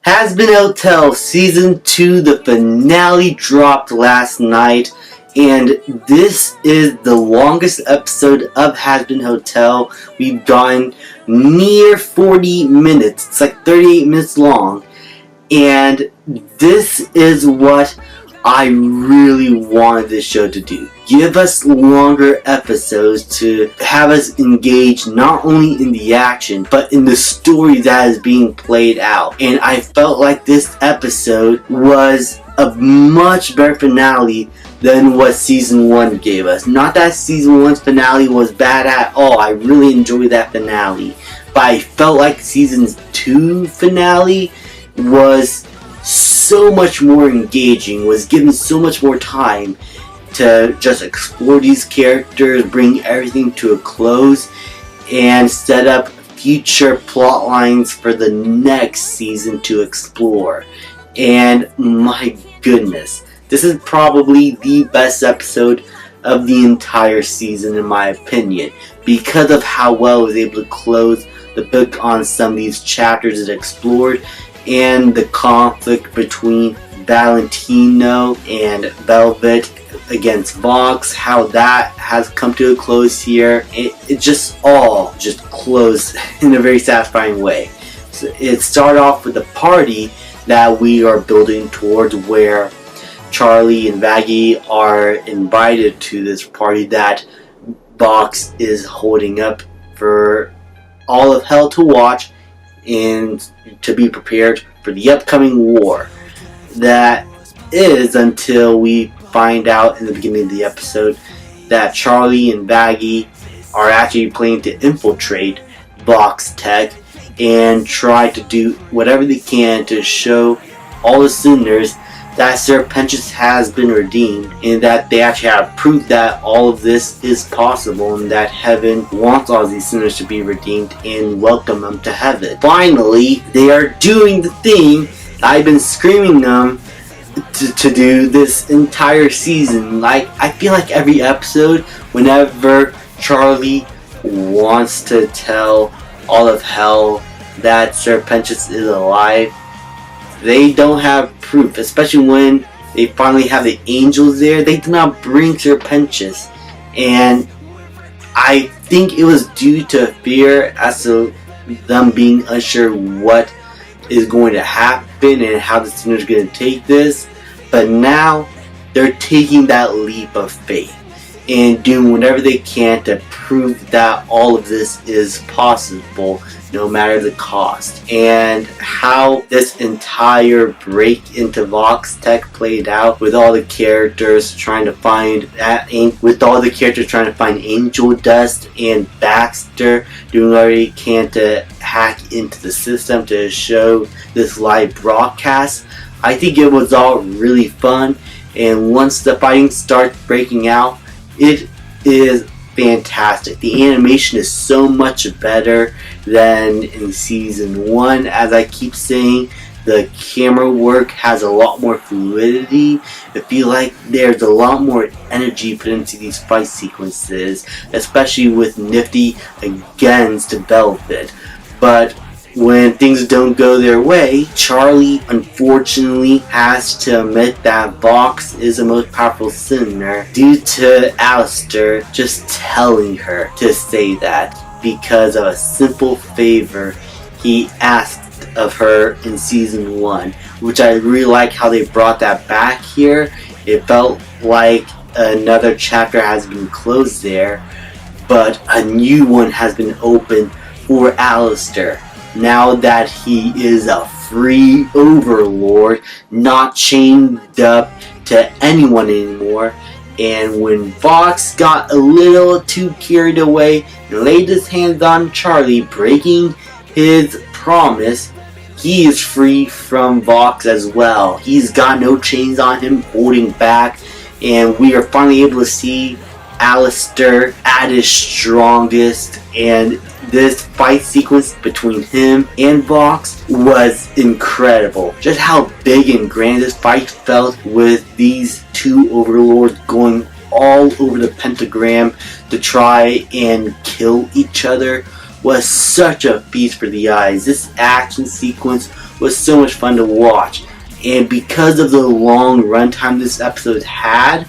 Hazbin Hotel Season 2, the finale dropped last night, and this is the longest episode of Hazbin Hotel. We've gone near 40 minutes. It's like 38 minutes long. And this is what I really wanted this show to do. Give us longer episodes to have us engage not only in the action, but in the story that is being played out. And I felt like this episode was a much better finale than what Season 1 gave us. Not that Season 1's finale was bad at all. I really enjoyed that finale. But I felt like Season 2 finale was so much more engaging, was given so much more time to just explore these characters, bring everything to a close, and set up future plot lines for the next season to explore. And my goodness, this is probably the best episode of the entire season in my opinion, because of how well it was able to close the book on some of these chapters it explored, and the conflict between Valentino and Velvet against Vox, how that has come to a close here. It just all closed in a very satisfying way. So it started off with the party that we are building towards, where Charlie and Vaggie are invited to this party that Vox is holding up for all of hell to watch, and to be prepared for the upcoming war. That is until we find out in the beginning of the episode that Charlie and Vaggie are actually planning to infiltrate Vox Tech and try to do whatever they can to show all the sinners that Sir Pentious has been redeemed, and that they actually have proof that all of this is possible, and that heaven wants all these sinners to be redeemed and welcome them to heaven. Finally, they are doing the thing I've been screaming them to do this entire season. Like, I feel like every episode, whenever Charlie wants to tell all of hell that Sir Pentious is alive, they don't have proof, especially when they finally have the angels there. They do not bring Sir Pentious, and I think it was due to fear as to them being unsure what is going to happen and how the sinners are going to take this. But now they're taking that leap of faith and doing whatever they can to prove that all of this is possible, no matter the cost. And how this entire break into Vox Tech played out, with all the characters trying to find angel dust, and Baxter doing whatever he can to hack into the system to show this live broadcast. I think it was all really fun, and once the fighting starts breaking out, it is fantastic. The animation is so much better than in Season 1. As I keep saying, the camera work has a lot more fluidity. I feel like there's a lot more energy put into these fight sequences, especially with Nifty against Velvet. But when things don't go their way, Charlie unfortunately has to admit that Vox is the most powerful sinner, due to Alistair just telling her to say that because of a simple favor he asked of her in Season 1, which I really like how they brought that back here. It felt like another chapter has been closed there, but a new one has been opened for Alistair. Now that he is a free overlord, not chained up to anyone anymore. And when Vox got a little too carried away and laid his hands on Charlie, breaking his promise, he is free from Vox as well. He's got no chains on him holding back, and we are finally able to see Alistair at his strongest, and this fight sequence between him and Vox was incredible. Just how big and grand this fight felt, with these two overlords going all over the pentagram to try and kill each other, was such a feast for the eyes. This action sequence was so much fun to watch. And because of the long runtime this episode had,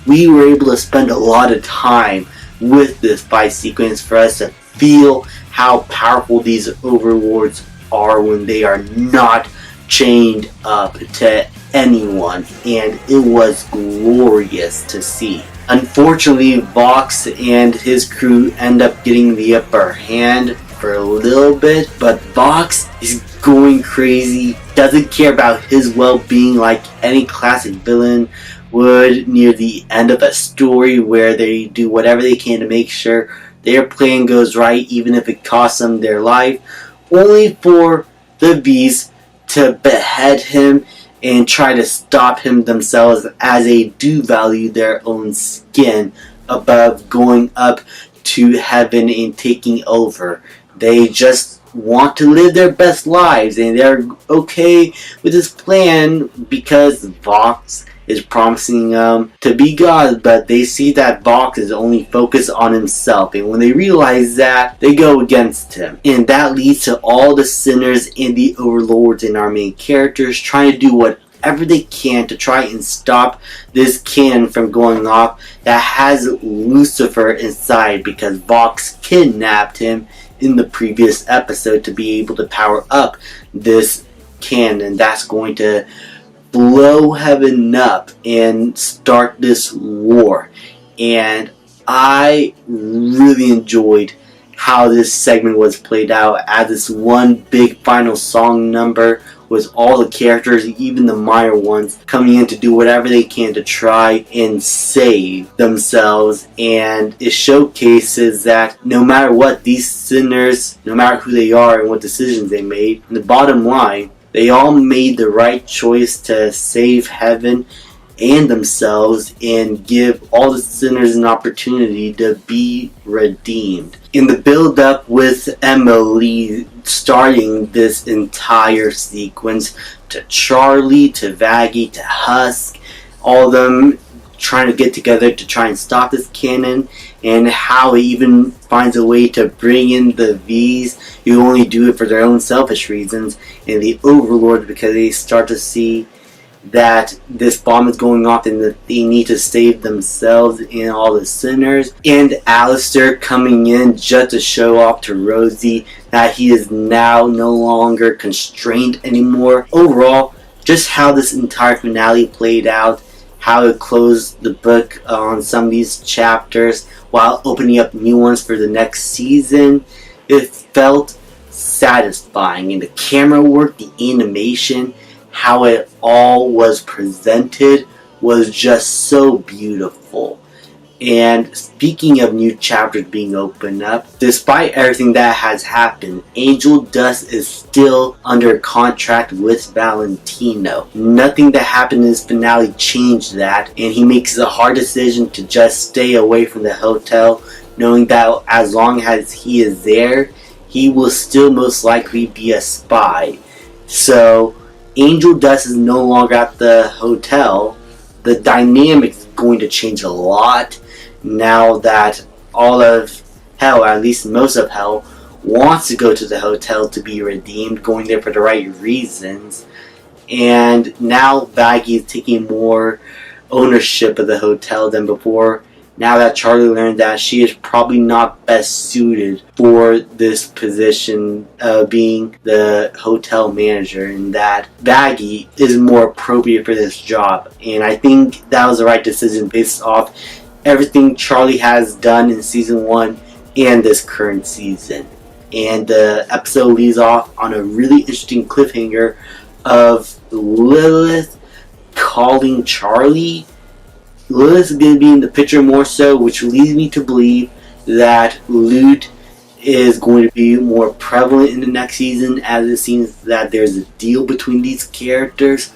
we were able to spend a lot of time with this fight sequence for us to feel how powerful these overlords are when they are not chained up to anyone, and it was glorious to see. Unfortunately, Vox and his crew end up getting the upper hand for a little bit, but Vox is going crazy, doesn't care about his well-being like any classic villain would near the end of a story where they do whatever they can to make sure their plan goes right, even if it costs them their life, only for the bees to behead him and try to stop him themselves, as they do value their own skin above going up to heaven and taking over. They just want to live their best lives, and they're okay with this plan because Vox is promising to be God, but they see that Vox is only focused on himself, and when they realize that, they go against him. And that leads to all the sinners and the overlords and our main characters trying to do whatever they can to try and stop this cannon from going off that has Lucifer inside, because Vox kidnapped him in the previous episode to be able to power up this cannon that's going to blow heaven up and start this war. And I really enjoyed how this segment was played out, as this one big final song number with all the characters, even the minor ones, coming in to do whatever they can to try and save themselves. And it showcases that no matter what, these sinners, no matter who they are and what decisions they made, in the bottom line, they all made the right choice to save heaven and themselves and give all the sinners an opportunity to be redeemed. In the build up with Emily starting this entire sequence, to Charlie, to Vaggie, to Husk, all of them trying to get together to try and stop this cannon, and how he even finds a way to bring in the V's who only do it for their own selfish reasons, and the Overlord because they start to see that this bomb is going off and that they need to save themselves and all the sinners. And Alistair coming in just to show off to Rosie that he is now no longer constrained anymore. Overall, just how this entire finale played out, how it closed the book on some of these chapters while opening up new ones for the next season, it felt satisfying. And the camera work, the animation, how it all was presented was just so beautiful. And speaking of new chapters being opened up, despite everything that has happened, Angel Dust is still under contract with Valentino. Nothing that happened in this finale changed that, and he makes a hard decision to just stay away from the hotel, knowing that as long as he is there, he will still most likely be a spy. So Angel Dust is no longer at the hotel. The dynamic is going to change a lot now that all of hell, or at least most of hell, wants to go to the hotel to be redeemed, going there for the right reasons. And now Vaggie is taking more ownership of the hotel than before, now that Charlie learned that she is probably not best suited for this position of being the hotel manager, and that Vaggie is more appropriate for this job. And I think that was the right decision based off everything Charlie has done in season 1 and this current season. And the episode leads off on a really interesting cliffhanger of Lilith calling Charlie. Lilith is going to be in the picture more so, which leads me to believe that loot is going to be more prevalent in the next season, as it seems that there's a deal between these characters.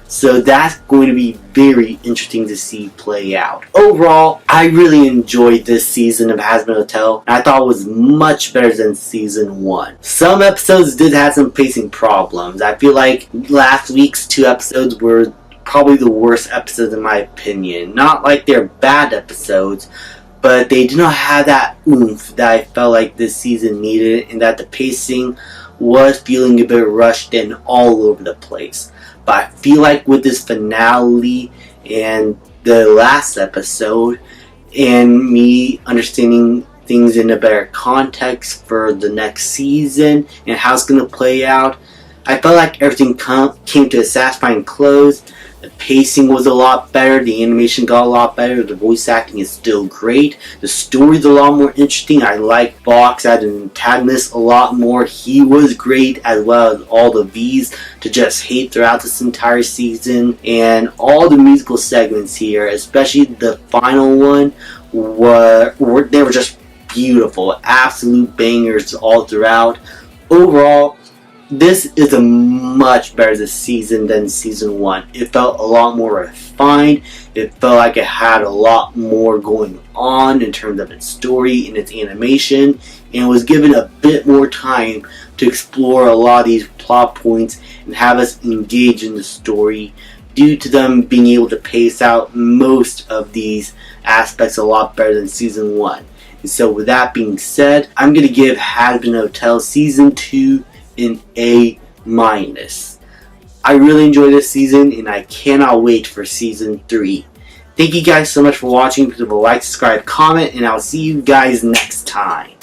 So that's going to be very interesting to see play out. Overall, I really enjoyed this season of Hazbin Hotel, and I thought it was much better than season 1. Some episodes did have some pacing problems. I feel like last week's 2 episodes were probably the worst episodes in my opinion. Not like they're bad episodes, but they did not have that oomph that I felt like this season needed, and that the pacing was feeling a bit rushed and all over the place. But I feel like with this finale and the last episode, and me understanding things in a better context for the next season and how it's going to play out, I felt like everything came to a satisfying close. The pacing was a lot better, the animation got a lot better, the voice acting is still great, the story's a lot more interesting. I like Fox as an antagonist a lot more. He was great, as well as all the V's to just hate throughout this entire season. And all the musical segments here, especially the final one, they were just beautiful, absolute bangers all throughout. Overall, this is a much better season than season 1. It felt a lot more refined. It felt like it had a lot more going on in terms of its story and its animation, and was given a bit more time to explore a lot of these plot points and have us engage in the story, due to them being able to pace out most of these aspects a lot better than season 1. And so with that being said, I'm going to give Hazbin Hotel season 2 an A-. I really enjoyed this season and I cannot wait for season 3. Thank you guys so much for watching. Please leave a like, subscribe, comment, and I'll see you guys next time.